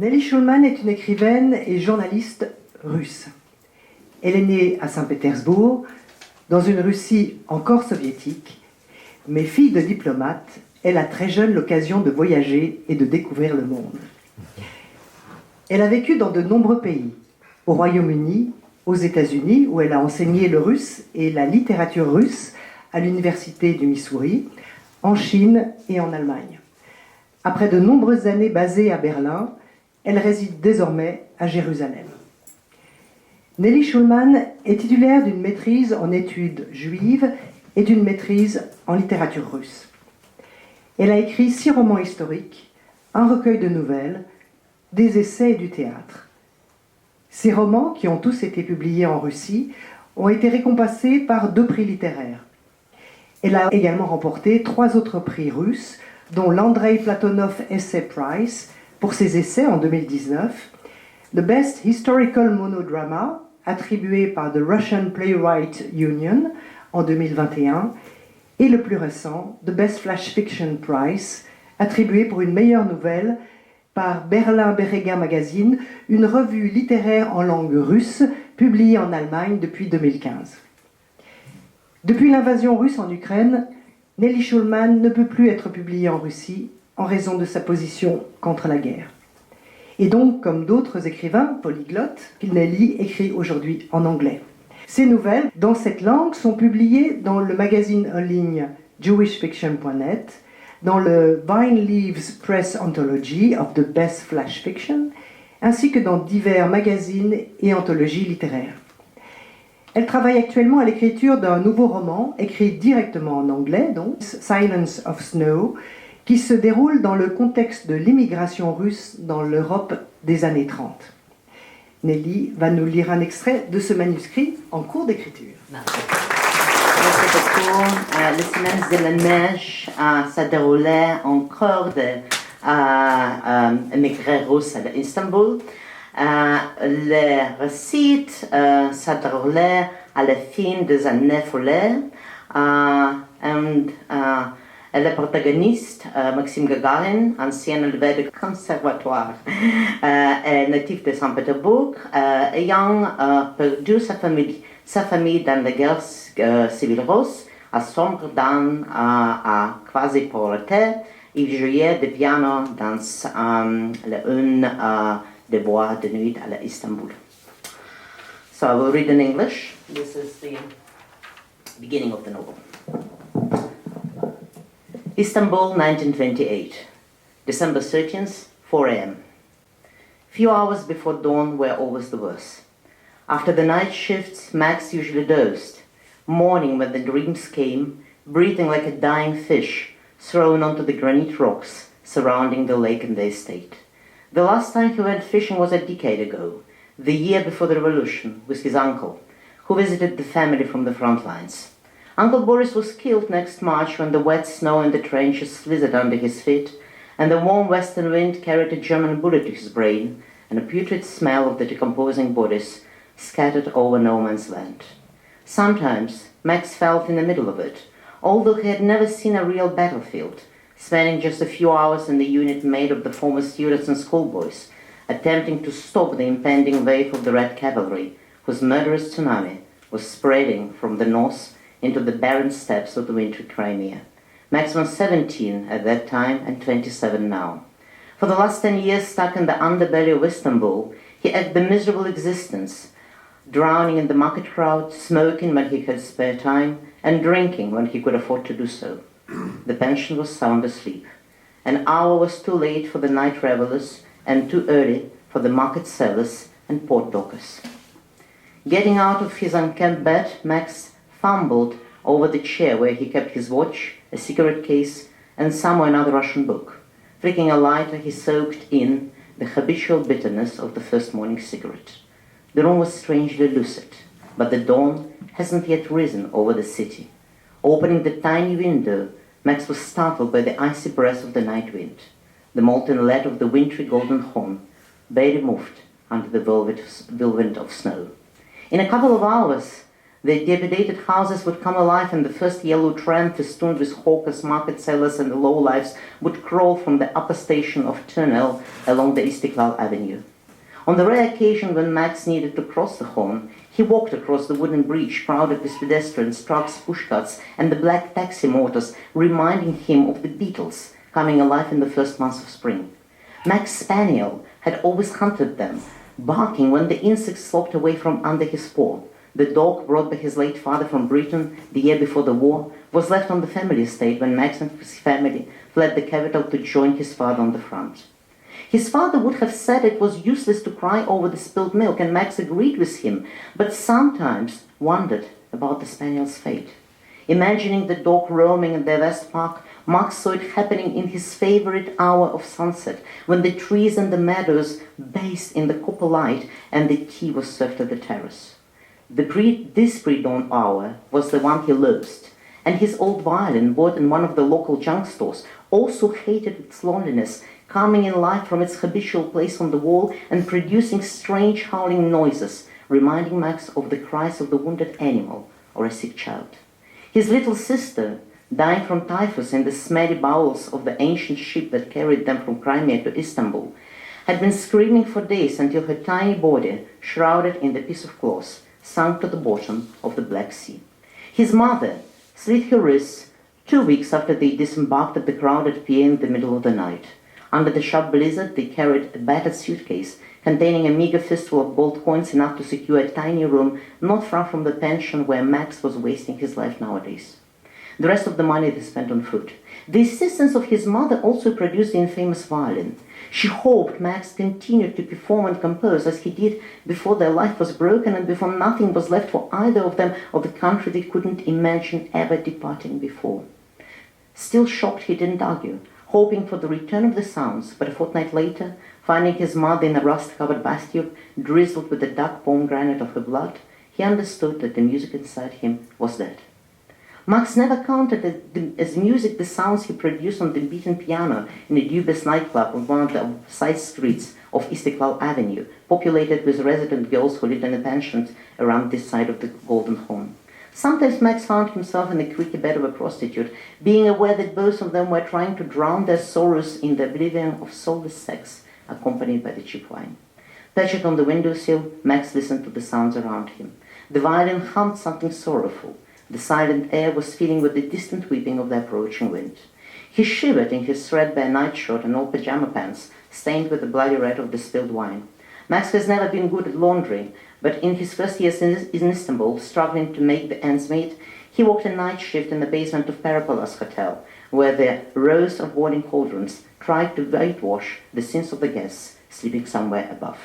Nelly Shulman est une écrivaine et journaliste russe. Elle est née à Saint-Pétersbourg, dans une Russie encore soviétique, mais fille de diplomate, elle a très jeune l'occasion de voyager et de découvrir le monde. Elle a vécu dans de nombreux pays, au Royaume-Uni, aux États-Unis, où elle a enseigné le russe et la littérature russe à l'université du Missouri, en Chine et en Allemagne. Après de nombreuses années basée à Berlin, elle réside désormais à Jérusalem. Nelly Shulman est titulaire d'une maîtrise en études juives et d'une maîtrise en littérature russe. Elle a écrit 6 romans historiques, un recueil de nouvelles, des essais et du théâtre. Ces romans, qui ont tous été publiés en Russie, ont été récompensés par 2 prix littéraires. Elle a également remporté 3 autres prix russes, dont l'Andrei Platonov Essay Prize pour ses essais en 2019, le Best Historical Monodrama, attribué par The Russian Playwright Union en 2021, et le plus récent, The Best Flash Fiction Prize, attribué pour une meilleure nouvelle par Berlin Berega Magazine, une revue littéraire en langue russe publiée en Allemagne depuis 2015. Depuis l'invasion russe en Ukraine, Nelly Shulman ne peut plus être publiée en Russie en raison de sa position contre la guerre. Et donc, comme d'autres écrivains polyglottes, Nelly écrit aujourd'hui en anglais. Ses nouvelles, dans cette langue, sont publiées dans le magazine en ligne jewishfiction.net, dans le Vine Leaves Press Anthology of the Best Flash Fiction, ainsi que dans divers magazines et anthologies littéraires. Elle travaille actuellement à l'écriture d'un nouveau roman, écrit directement en anglais, donc Silence of Snow, qui se déroule dans le contexte de l'immigration russe dans l'Europe des années 30. Nelly va nous lire un extrait de ce manuscrit en cours d'écriture. Merci beaucoup. Les semaines de la neige, ça déroulait encore émigrée russe à Istanbul. Le récit, ça déroulait à la fin des années folles. Et le protagoniste, Maxim Gagarine, ancien élève de conservatoire, est natif de Saint-Pétersbourg, ayant perdu sa famille dans la guerre civile russe, à sombre dans à quasi-pauvreté. Il jouait du piano dans une des bois de nuit à Istanbul. So I will read in English. This is the beginning of the novel. Istanbul, 1928, December 13th, 4 a.m. Few hours before dawn were always the worst. After the night shifts, Max usually dozed, mourning when the dreams came, breathing like a dying fish thrown onto the granite rocks surrounding the lake and the estate. The last time he went fishing was a decade ago, the year before the revolution, with his uncle, who visited the family from the front lines. Uncle Boris was killed next March when the wet snow in the trenches slithered under his feet, and the warm western wind carried a German bullet to his brain, and a putrid smell of the decomposing bodies scattered over no man's land. Sometimes Max felt in the middle of it, although he had never seen a real battlefield, spending just a few hours in the unit made of the former students and schoolboys, attempting to stop the impending wave of the Red Cavalry, whose murderous tsunami was spreading from the north into the barren steppes of the wintry Crimea. Max was 17 at that time and 27 now. For the last 10 years, stuck in the underbelly of Istanbul, he had the miserable existence, drowning in the market crowd, smoking when he had spare time, and drinking when he could afford to do so. The pension was sound asleep. An hour was too late for the night revelers and too early for the market sellers and port dockers. Getting out of his unkempt bed, Max fumbled over the chair where he kept his watch, a cigarette case, and somewhere another Russian book. Flicking a lighter, he soaked in the habitual bitterness of the first morning cigarette. The room was strangely lucid, but the dawn hasn't yet risen over the city. Opening the tiny window, Max was startled by the icy breath of the night wind, the molten lead of the wintry golden horn, barely moved under the velvet of snow. In a couple of hours, The dilapidated houses would come alive, and the first yellow tram, festooned with hawkers, market sellers, and the lowlifes, would crawl from the upper station of Turnell along the Istiklal Avenue. On the rare occasion when Max needed to cross the Horn, he walked across the wooden bridge crowded with pedestrians, trucks, pushcarts, and the black taxi motors, reminding him of the Beatles coming alive in the first months of spring. Max's spaniel had always hunted them, barking when the insects slopped away from under his paw. The dog, brought by his late father from Britain the year before the war, was left on the family estate when Max and his family fled the capital to join his father on the front. His father would have said it was useless to cry over the spilled milk, and Max agreed with him, but sometimes wondered about the spaniel's fate. Imagining the dog roaming in their West Park, Max saw it happening in his favorite hour of sunset, when the trees and the meadows bathed in the copper light and the tea was served at the terrace. This pre-dawn hour was the one he loathed, and his old violin, bought in one of the local junk stores, also hated its loneliness, coming in light from its habitual place on the wall and producing strange howling noises, reminding Max of the cries of the wounded animal or a sick child. His little sister, dying from typhus in the smelly bowels of the ancient ship that carried them from Crimea to Istanbul, had been screaming for days until her tiny body, shrouded in the piece of cloth, sunk to the bottom of the Black Sea. His mother slit her wrists 2 weeks after they disembarked at the crowded pier in the middle of the night. Under the sharp blizzard, they carried a battered suitcase containing a meager fistful of gold coins, enough to secure a tiny room not far from the pension where Max was wasting his life nowadays. The rest of the money they spent on food. The assistance of his mother also produced the infamous violin. She hoped Max continued to perform and compose as he did before their life was broken and before nothing was left for either of them of the country they couldn't imagine ever departing before. Still shocked, he didn't argue, hoping for the return of the sounds, but a fortnight later, finding his mother in a rust-covered bathtub, drizzled with the dark pomegranate of her blood, he understood that the music inside him was dead. Max never counted as music the sounds he produced on the beaten piano in a dubious nightclub on one of the side streets of Istiklal Avenue, populated with resident girls who lived in a pension around this side of the Golden Horn. Sometimes Max found himself in the creaky bed of a prostitute, being aware that both of them were trying to drown their sorrows in the oblivion of soulless sex, accompanied by the cheap wine. Perched on the windowsill, Max listened to the sounds around him. The violin hummed something sorrowful. The silent air was filling with the distant weeping of the approaching wind. He shivered in his threadbare nightshirt and old pajama pants, stained with the bloody red of the spilled wine. Max has never been good at laundry, but in his first years in Istanbul, struggling to make the ends meet, he worked a night shift in the basement of Peripalas Hotel, where the rows of boiling cauldrons tried to whitewash the sins of the guests sleeping somewhere above.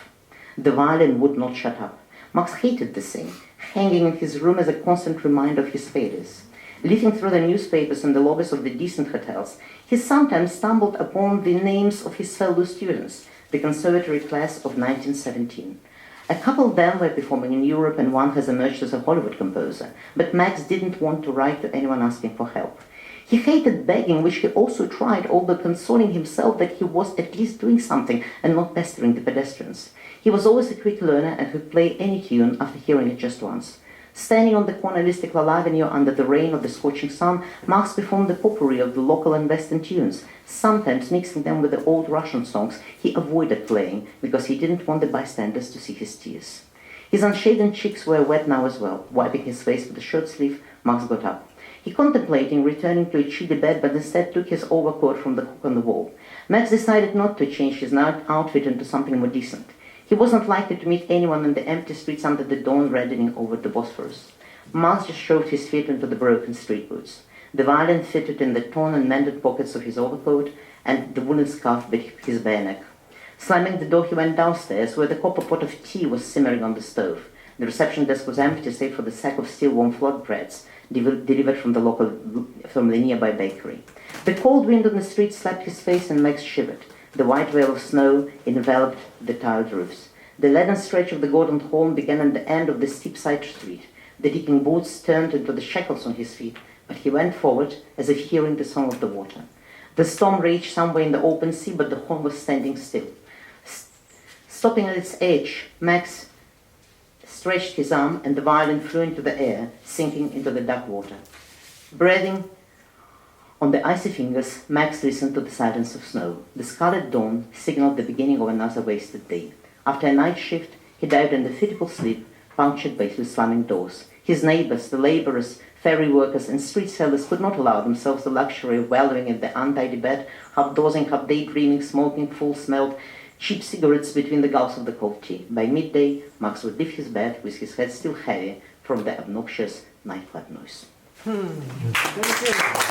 The violin would not shut up. Max hated this thing, hanging in his room as a constant reminder of his failures. Leafing through the newspapers in the lobbies of the decent hotels, he sometimes stumbled upon the names of his fellow students, the conservatory class of 1917. A couple of them were performing in Europe, and one has emerged as a Hollywood composer, but Max didn't want to write to anyone asking for help. He hated begging, which he also tried, although consoling himself that he was at least doing something and not pestering the pedestrians. He was always a quick learner and could play any tune after hearing it just once. Standing on the corner of Istiklal Avenue under the rain of the scorching sun, Max performed the potpourri of the local and western tunes, sometimes mixing them with the old Russian songs he avoided playing because he didn't want the bystanders to see his tears. His unshaven cheeks were wet now as well. Wiping his face with a shirt sleeve, Max got up. He contemplated returning to a chilly bed, but instead took his overcoat from the hook on the wall. Max decided not to change his night outfit into something more decent. He wasn't likely to meet anyone in the empty streets under the dawn reddening over the Bosphorus. Max just shoved his feet into the broken street boots. The violin fitted in the torn and mended pockets of his overcoat, and the woolen scarf bit his bare neck. Slamming the door, he went downstairs, where the copper pot of tea was simmering on the stove. The reception desk was empty, save for the sack of still warm flatbreads delivered from the nearby bakery. The cold wind on the street slapped his face, and Max shivered. The white veil of snow enveloped the tiled roofs. The leaden stretch of the Golden Horn began at the end of the steep side street. The dipping boots turned into the shackles on his feet, but he went forward as if hearing the song of the water. The storm raged somewhere in the open sea, but the horn was standing still. Stopping at its edge, Max stretched his arm, and the violin flew into the air, sinking into the dark water. Breathing on the icy fingers, Max listened to the silence of snow. The scarlet dawn signaled the beginning of another wasted day. After a night shift, he dived into fitful sleep, punctured by his slamming doors. His neighbors, the laborers, ferry workers, and street sellers could not allow themselves the luxury of wallowing in the untidy bed, half dozing, half daydreaming, smoking full-smelled cheap cigarettes between the gulps of the cold tea. By midday, Max would leave his bed with his head still heavy from the obnoxious nightclub noise. Thank you.